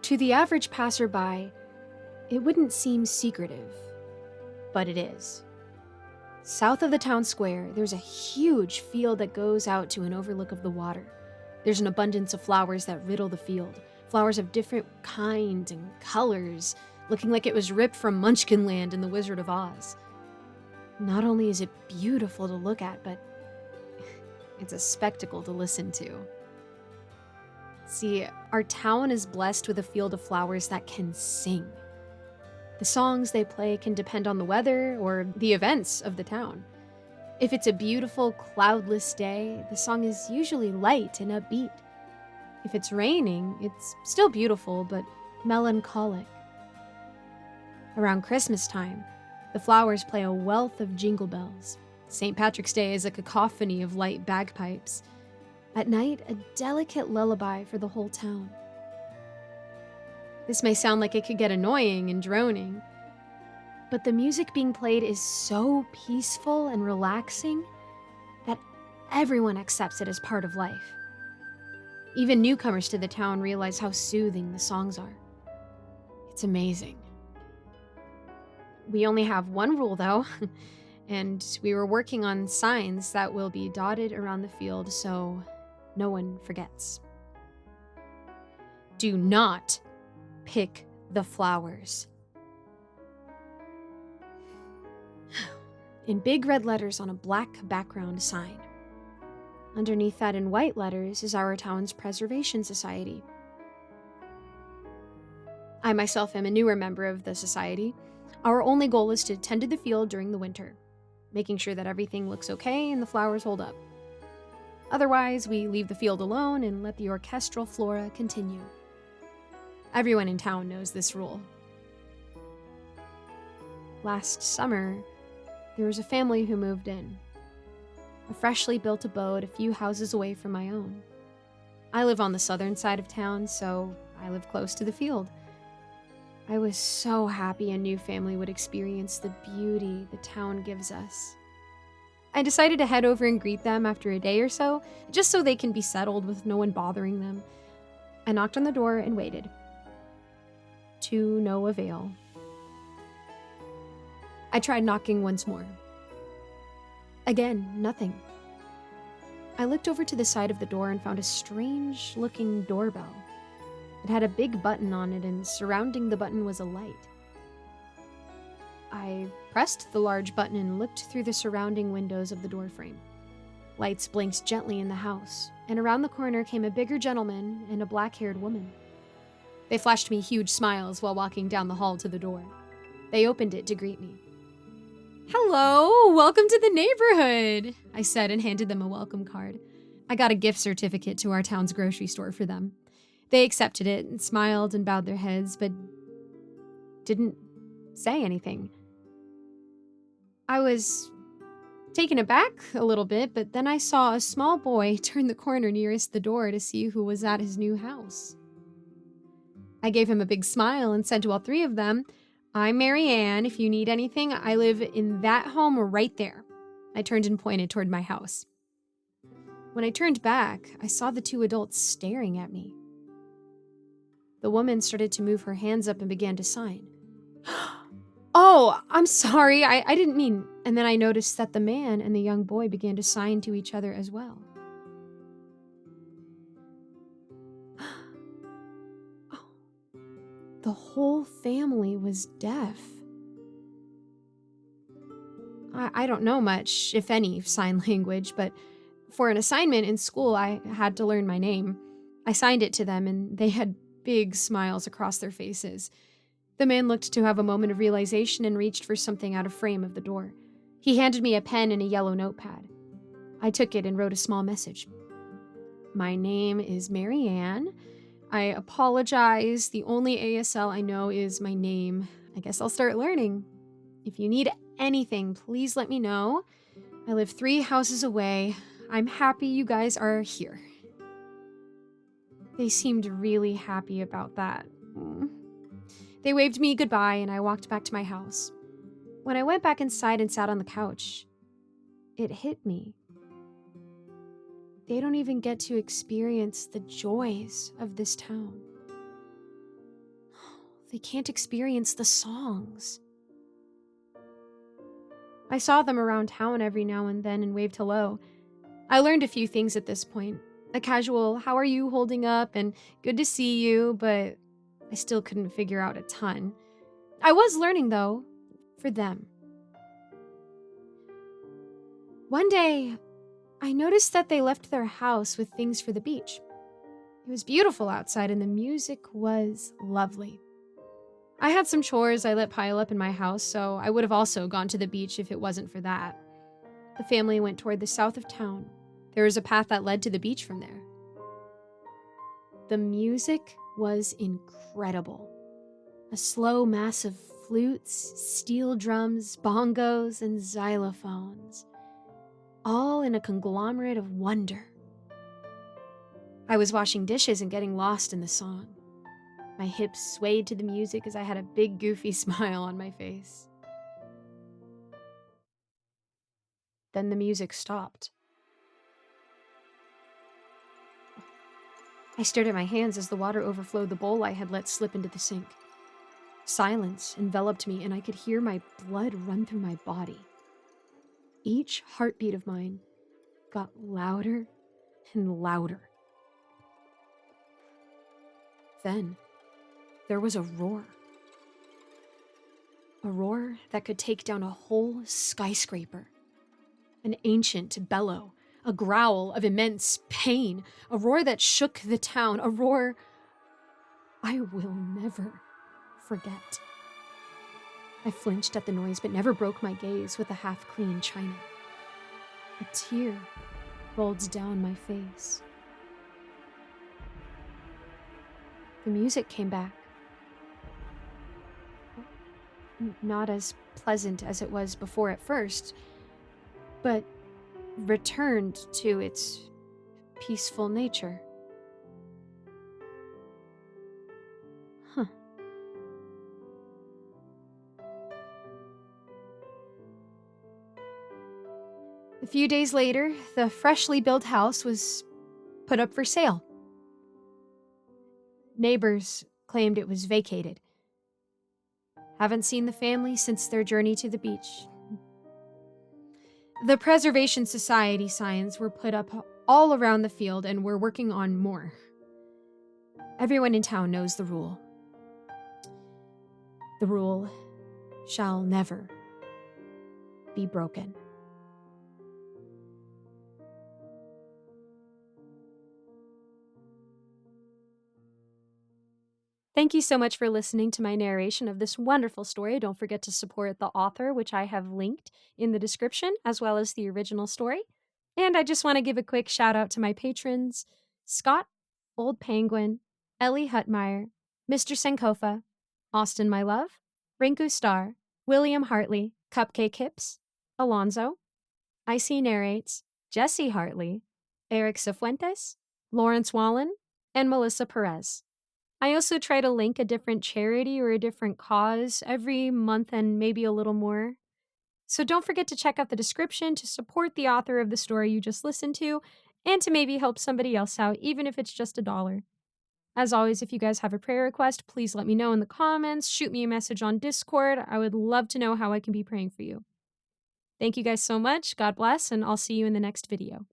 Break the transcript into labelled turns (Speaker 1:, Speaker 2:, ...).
Speaker 1: To the average passerby, it wouldn't seem secretive, but it is. South of the town square, there's a huge field that goes out to an overlook of the water. There's an abundance of flowers that riddle the field, flowers of different kinds and colors, looking like it was ripped from Munchkinland in The Wizard of Oz. Not only is it beautiful to look at, but it's a spectacle to listen to. See, our town is blessed with a field of flowers that can sing. The songs they play can depend on the weather or the events of the town. If it's a beautiful, cloudless day, the song is usually light and upbeat. If it's raining, it's still beautiful, but melancholic. Around Christmas time, the flowers play a wealth of jingle bells. St. Patrick's Day is a cacophony of light bagpipes. At night, a delicate lullaby for the whole town. This may sound like it could get annoying and droning, but the music being played is so peaceful and relaxing that everyone accepts it as part of life. Even newcomers to the town realize how soothing the songs are. It's amazing. We only have one rule, though, and we were working on signs that will be dotted around the field so no one forgets. Do not pick the flowers. In big red letters on a black background sign. Underneath that in white letters is our town's preservation society. I myself am a newer member of the society. Our only goal is to tend to the field during the winter, making sure that everything looks okay and the flowers hold up. Otherwise, we leave the field alone and let the orchestral flora continue. Everyone in town knows this rule. Last summer, there was a family who moved in. A freshly built abode a few houses away from my own. I live on the southern side of town, so I live close to the field. I was so happy a new family would experience the beauty the town gives us. I decided to head over and greet them after a day or so, just so they can be settled with no one bothering them. I knocked on the door and waited. To no avail. I tried knocking once more. Again, nothing. I looked over to the side of the door and found a strange-looking doorbell. It had a big button on it, and surrounding the button was a light. I pressed the large button and looked through the surrounding windows of the doorframe. Lights blinked gently in the house, and around the corner came a bigger gentleman and a black-haired woman. They flashed me huge smiles while walking down the hall to the door. They opened it to greet me. "Hello, welcome to the neighborhood," I said and handed them a welcome card. I got a gift certificate to our town's grocery store for them. They accepted it and smiled and bowed their heads, but didn't say anything. I was taken aback a little bit, but then I saw a small boy turn the corner nearest the door to see who was at his new house. I gave him a big smile and said to all three of them, "I'm Mary Ann. If you need anything, I live in that home right there." I turned and pointed toward my house. When I turned back, I saw the two adults staring at me. The woman started to move her hands up and began to sign. "Oh, I'm sorry, I didn't mean..." And then I noticed that the man and the young boy began to sign to each other as well. The whole family was deaf. I don't know much, if any, sign language, but for an assignment in school, I had to learn my name. I signed it to them, and they had big smiles across their faces. The man looked to have a moment of realization and reached for something out of frame of the door. He handed me a pen and a yellow notepad. I took it and wrote a small message. "My name is Mary Ann. I apologize. The only ASL I know is my name. I guess I'll start learning. If you need anything, please let me know. I live 3 houses away. I'm happy you guys are here." They seemed really happy about that. They waved me goodbye and I walked back to my house. When I went back inside and sat on the couch, it hit me. They don't even get to experience the joys of this town. they can't experience the songs. I saw them around town every now and then and waved hello. I learned a few things at this point. A casual, "How are you holding up?" and "Good to see you," but I still couldn't figure out a ton. I was learning, though, for them. One day, I noticed that they left their house with things for the beach. It was beautiful outside and the music was lovely. I had some chores I let pile up in my house, so I would have also gone to the beach if it wasn't for that. The family went toward the south of town. There was a path that led to the beach from there. The music was incredible. A slow mass of flutes, steel drums, bongos, and xylophones, all in a conglomerate of wonder. I was washing dishes and getting lost in the song. My hips swayed to the music as I had a big goofy smile on my face. Then the music stopped. I stared at my hands as the water overflowed the bowl I had let slip into the sink. Silence enveloped me, and I could hear my blood run through my body. Each heartbeat of mine got louder and louder. Then there was a roar. A roar that could take down a whole skyscraper. An ancient bellow, a growl of immense pain, a roar that shook the town, a roar I will never forget. I flinched at the noise but never broke my gaze with the half-clean china. A tear rolled down my face. The music came back. Not as pleasant as it was before at first, but returned to its peaceful nature. Huh. A few days later, the freshly built house was put up for sale. Neighbors claimed it was vacated. Haven't seen the family since their journey to the beach. The Preservation Society signs were put up all around the field, and we're working on more. Everyone in town knows the rule. The rule shall never be broken. Thank you so much for listening to my narration of this wonderful story. Don't forget to support the author, which I have linked in the description, as well as the original story. And I just want to give a quick shout out to my patrons, Scott, Old Penguin, Ellie Hutmeyer, Mr. Sankofa, Austin My Love, Rinku Star, William Hartley, Cupcake Hips, Alonzo, Icy Narrates, Jesse Hartley, Eric Cifuentes, Lawrence Wallen, and Melissa Perez. I also try to link a different charity or a different cause every month and maybe a little more. So don't forget to check out the description to support the author of the story you just listened to and to maybe help somebody else out, even if it's just $1. As always, if you guys have a prayer request, please let me know in the comments. Shoot me a message on Discord. I would love to know how I can be praying for you. Thank you guys so much. God bless, and I'll see you in the next video.